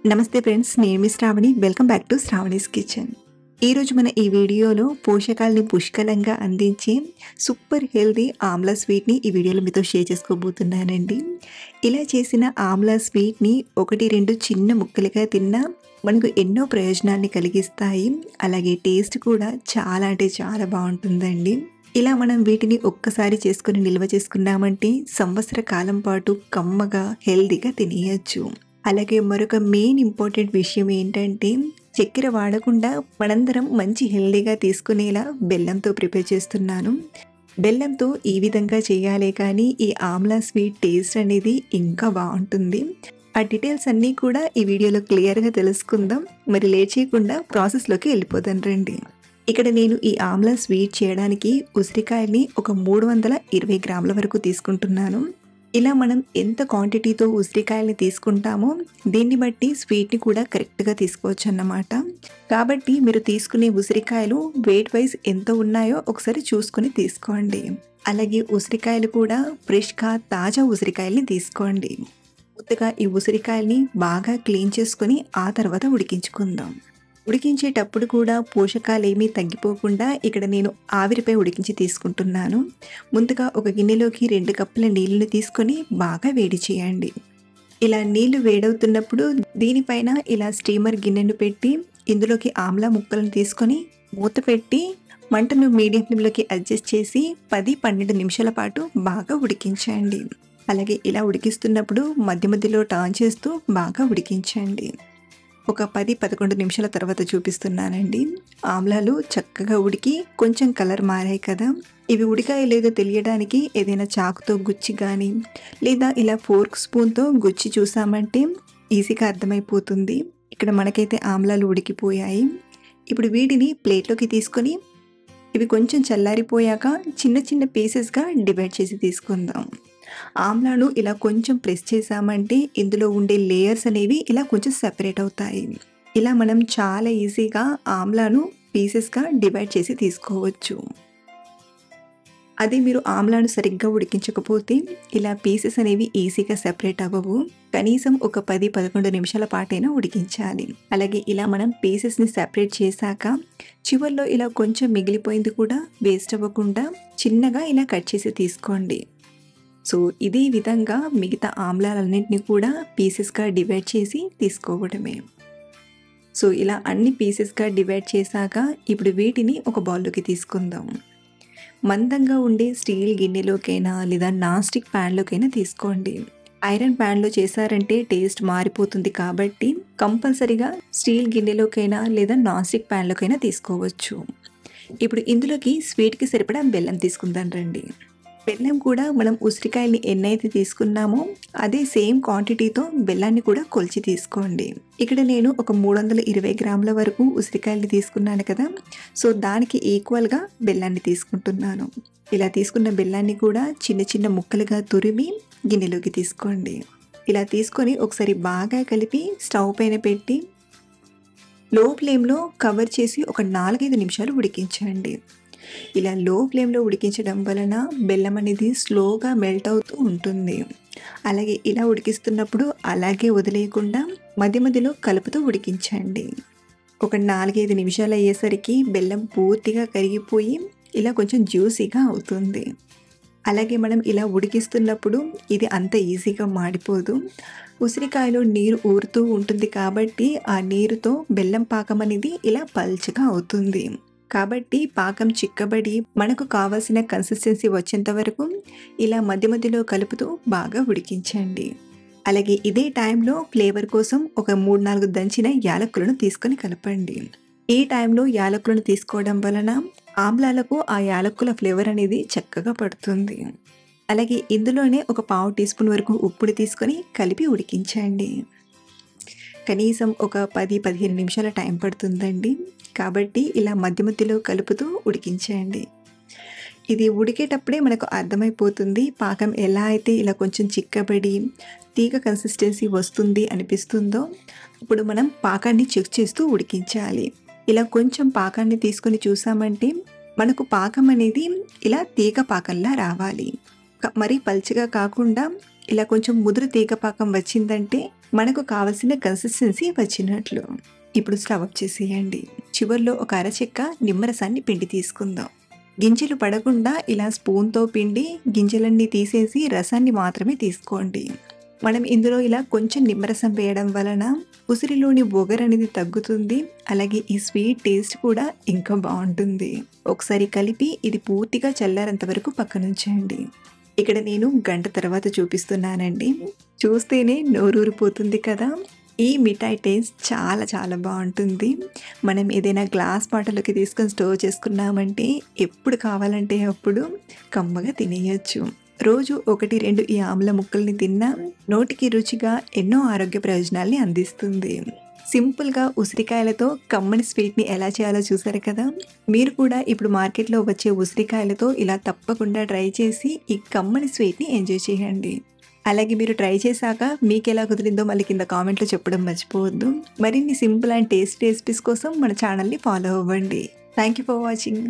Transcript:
నమస్తే ఫ్రెండ్స్, నేను మీ Sravani. Welcome back to Sravani's kitchen. ఈరోజు మన ఈ వీడియోలో పోషకాలని పుష్కలంగా అందించే సూపర్ హెల్తీ ఆమ్లా స్వీట్ని ఈ వీడియోలో మీతో షేర్ చేసుకోబోతున్నానండి. ఇలా చేసిన ఆమ్లా స్వీట్ని 1-2 చిన్న ముక్కలుగా తిన్నా మనకు ఎన్నో ప్రయోజనాన్ని కలిగిస్తాయి. అలాగే టేస్ట్ కూడా చాలా అంటే చాలా బాగుంటుందండి. ఇలా మనం వీటిని ఒక్కసారి చేసుకొని నిల్వ చేసుకున్నామంటే సంవత్సర కాలం పాటు కమ్మగా హెల్తీగా తినేయచ్చు. అలాగే మరొక మెయిన్ ఇంపార్టెంట్ విషయం ఏంటంటే, చక్కెర వాడకుండా మనందరం మంచి హెల్తీగా తీసుకునేలా బెల్లంతో ప్రిపేర్ చేస్తున్నాను. బెల్లంతో ఈ విధంగా చేయాలే కానీ ఈ ఆమ్లా స్వీట్ టేస్ట్ అనేది ఇంకా బాగుంటుంది. ఆ డీటెయిల్స్ అన్నీ కూడా ఈ వీడియోలో క్లియర్గా తెలుసుకుందాం. మరి లేట్ చేయకుండా ప్రాసెస్లోకి వెళ్ళిపోతాను రండి. ఇక్కడ నేను ఈ ఆమ్లా స్వీట్ చేయడానికి ఉసిరికాయల్ని ఒక 320 గ్రాముల వరకు తీసుకుంటున్నాను. ఇలా మనం ఎంత క్వాంటిటీతో ఉసిరికాయల్ని తీసుకుంటామో దీన్ని బట్టి స్వీట్ని కూడా కరెక్ట్గా తీసుకోవచ్చు అన్నమాట. కాబట్టి మీరు తీసుకునే ఉసిరికాయలు వెయిట్ వైజ్ ఎంత ఉన్నాయో ఒకసారి చూసుకొని తీసుకోండి. అలాగే ఉసిరికాయలు కూడా ఫ్రెష్గా తాజా ఉసిరికాయల్ని తీసుకోండి. ముందుగా ఈ ఉసిరికాయల్ని బాగా క్లీన్ చేసుకొని ఆ తర్వాత ఉడికించుకుందాం. ఉడికించేటప్పుడు కూడా పోషకాలు ఏమీ తగ్గిపోకుండా ఇక్కడ నేను ఆవిరిపై ఉడికించి తీసుకుంటున్నాను. ముందుగా ఒక గిన్నెలోకి 2 కప్పుల నీళ్ళని తీసుకొని బాగా వేడి చేయండి. ఇలా నీళ్లు వేడవుతున్నప్పుడు దీనిపైన ఇలా స్టీమర్ గిన్నెను పెట్టి ఇందులోకి ఆమ్లా ముక్కలను తీసుకొని మూత పెట్టి మంటను మీడియం ఫ్లేమ్లోకి అడ్జస్ట్ చేసి 10-12 నిమిషాల పాటు బాగా ఉడికించండి. అలాగే ఇలా ఉడికిస్తున్నప్పుడు మధ్య మధ్యలో టర్న్ చేస్తూ బాగా ఉడికించండి. ఒక 10-11 నిమిషాల తర్వాత చూపిస్తున్నానండి. ఆమ్లాలు చక్కగా ఉడికి కొంచెం కలర్ మారాయి కదా. ఇవి ఉడికాయో లేదో తెలియడానికి ఏదైనా చాకుతో గుచ్చి కానీ లేదా ఇలా ఫోర్క్ స్పూన్తో గుచ్చి చూసామంటే ఈజీగా అర్థమైపోతుంది. ఇక్కడ మనకైతే ఆమ్లాలు ఉడికిపోయాయి. ఇప్పుడు వీటిని ప్లేట్లోకి తీసుకొని ఇవి కొంచెం చల్లారిపోయాక చిన్న చిన్న పీసెస్గా డివైడ్ చేసి తీసుకుందాం. ఆమ్లాను ఇలా కొంచెం ప్రెస్ చేసామంటే ఇందులో ఉండే లేయర్స్ అనేవి ఇలా కొంచెం సెపరేట్ అవుతాయి. ఇలా మనం చాలా ఈజీగా ఆమ్లాను పీసెస్గా డివైడ్ చేసి తీసుకోవచ్చు. అదే మీరు ఆమ్లాను సరిగ్గా ఉడికించకపోతే ఇలా పీసెస్ అనేవి ఈజీగా సెపరేట్ అవ్వవు. కనీసం ఒక 10-11 నిమిషాల పాటైనా ఉడికించాలి. అలాగే ఇలా మనం పీసెస్ని సెపరేట్ చేశాక చివర్లో ఇలా కొంచెం మిగిలిపోయింది కూడా వేస్ట్ అవ్వకుండా చిన్నగా ఇలా కట్ చేసి తీసుకోండి. సో ఇదే విధంగా మిగతా ఆమ్లాలన్నింటినీ కూడా పీసెస్గా డివైడ్ చేసి తీసుకోవడమే. సో ఇలా అన్ని పీసెస్గా డివైడ్ చేశాక ఇప్పుడు వీటిని ఒక బౌల్లోకి తీసుకుందాం. మందంగా ఉండే స్టీల్ గిన్నెలోకైనా లేదా నాన్ స్టిక్ ప్యాన్లోకైనా తీసుకోండి. ఐరన్ ప్యాన్లో చేశారంటే టేస్ట్ మారిపోతుంది కాబట్టి కంపల్సరీగా స్టీల్ గిన్నెలోకైనా లేదా నాన్ స్టిక్ ప్యాన్లోకైనా తీసుకోవచ్చు. ఇప్పుడు ఇందులోకి స్వీట్కి సరిపడా బెల్లం తీసుకుందాం రండి. బెల్లం కూడా మనం ఉసిరికాయల్ని ఎన్నైతే తీసుకున్నామో అదే సేమ్ క్వాంటిటీతో బెల్లాన్ని కూడా కొలిచి తీసుకోండి. ఇక్కడ నేను ఒక 320 గ్రాముల వరకు ఉసిరికాయల్ని తీసుకున్నాను కదా. సో దానికి ఈక్వల్గా బెల్లాన్ని తీసుకుంటున్నాను. ఇలా తీసుకున్న బెల్లాన్ని కూడా చిన్న చిన్న ముక్కలుగా తురిమి గిన్నెలోకి తీసుకోండి. ఇలా తీసుకొని ఒకసారి బాగా కలిపి స్టవ్ పైన పెట్టి లో ఫ్లేమ్లో కవర్ చేసి ఒక 4-5 నిమిషాలు ఉడికించండి. ఇలా లో ఫ్లేమ్లో ఉడికించడం వలన బెల్లం అనేది స్లోగా మెల్ట్ అవుతూ ఉంటుంది. అలాగే ఇలా ఉడికిస్తున్నప్పుడు అలాగే వదిలేయకుండా మధ్య మధ్యలో కలుపుతూ ఉడికించండి. ఒక 4-5 నిమిషాలు అయ్యేసరికి బెల్లం పూర్తిగా కరిగిపోయి ఇలా కొంచెం జ్యూసీగా అవుతుంది. అలాగే మనం ఇలా ఉడికిస్తున్నప్పుడు ఇది అంత ఈజీగా మాడిపోదు. ఉసిరికాయలో నీరు ఊరుతూ ఉంటుంది కాబట్టి ఆ నీరుతో బెల్లం పాకం అనేది ఇలా పల్చగా అవుతుంది. కాబట్టి పాకం చిక్కబడి మనకు కావాల్సిన కన్సిస్టెన్సీ వచ్చేంత వరకు ఇలా మధ్య మధ్యలో కలుపుతూ బాగా ఉడికించండి. అలాగే ఇదే టైంలో ఫ్లేవర్ కోసం ఒక 3-4 దంచిన యాలకులను తీసుకొని కలపండి. ఈ టైంలో యాలకులను తీసుకోవడం వలన ఆమ్లాలకు ఆ యాలకుల ఫ్లేవర్ అనేది చక్కగా పడుతుంది. అలాగే ఇందులోనే ఒక 1/2 టీ స్పూన్ వరకు ఉప్పుని తీసుకొని కలిపి ఉడికించండి. కనీసం ఒక 10-15 నిమిషాల టైం పడుతుందండి. కాబట్టి ఇలా మధ్య మధ్యలో కలుపుతూ ఉడికించండి. ఇది ఉడికేటప్పుడే మనకు అర్థమైపోతుంది పాకం ఎలా అయితే ఇలా కొంచెం చిక్కబడి తీగ కన్సిస్టెన్సీ వస్తుంది అనిపిస్తుందో ఇప్పుడు మనం పాకాన్ని చెక్ చేస్తూ ఉడికించాలి. ఇలా కొంచెం పాకాన్ని తీసుకొని చూసామంటే మనకు పాకం అనేది ఇలా తీగ పాకంలా రావాలి. మరీ పల్చగా కాకుండా ఇలా కొంచెం ముదురు తీగ పాకం వచ్చిందంటే మనకు కావలసిన కన్సిస్టెన్సీ వచ్చినట్లు. ఇప్పుడు స్టవ్ ఆఫ్ చేసేయండి. చివర్లో ఒక అరచెక్క నిమ్మరసాన్ని పిండి తీసుకుందాం. గింజలు పడకుండా ఇలా స్పూన్‌తో పిండి గింజలన్నీ తీసేసి రసాన్ని మాత్రమే తీసుకోండి. మనం ఇందులో ఇలా కొంచెం నిమ్మరసం వేయడం వలన ఉసిరిలోని ఒగరనేది తగ్గుతుంది. అలాగే ఈ స్వీట్ టేస్ట్ కూడా ఇంకా బావుంటుంది. ఒకసారి కలిపి ఇది పూర్తిగా చల్లారేంత వరకు పక్కనుంచండి. ఇక్కడ నేను గంట తర్వాత చూపిస్తున్నానండి. చూస్తేనే నోరూరిపోతుంది కదా! ఈ మిఠాయి టేస్ట్ చాలా చాలా బావుంటుంది. మనం ఏదైనా గ్లాస్ బాటిల్‌లోకి తీసుకొని స్టోర్ చేసుకున్నామంటే ఎప్పుడు కావాలంటే అప్పుడు కమ్మగా తినేయొచ్చు. రోజు 1, 2 ఈ ఆమ్ల ముక్కల్ని తిన్నా నోటికి రుచిగా ఎన్నో ఆరోగ్య ప్రయోజనాల్ని అందిస్తుంది. సింపుల్‌గా ఉసిరికాయలతో కమ్మని స్వీట్‌ని ఎలా చేయాలో చూసారు కదా! మీరు కూడా ఇప్పుడు మార్కెట్‌లో వచ్చే ఉసిరికాయలతో ఇలా తప్పకుండా ట్రై చేసి ఈ కమ్మని స్వీట్‌ని ఎంజాయ్ చేయండి. అలాగే మీరు ట్రై చేశాక మీకెలా కుదిరిందో మళ్ళీ కింద కామెంట్‌లో చెప్పడం మర్చిపోవద్దు. మరిన్ని సింపుల్ అండ్ టేస్టీ రెసిపీస్ కోసం మన ఛానల్‌ని ఫాలో అవ్వండి. Thank you for watching.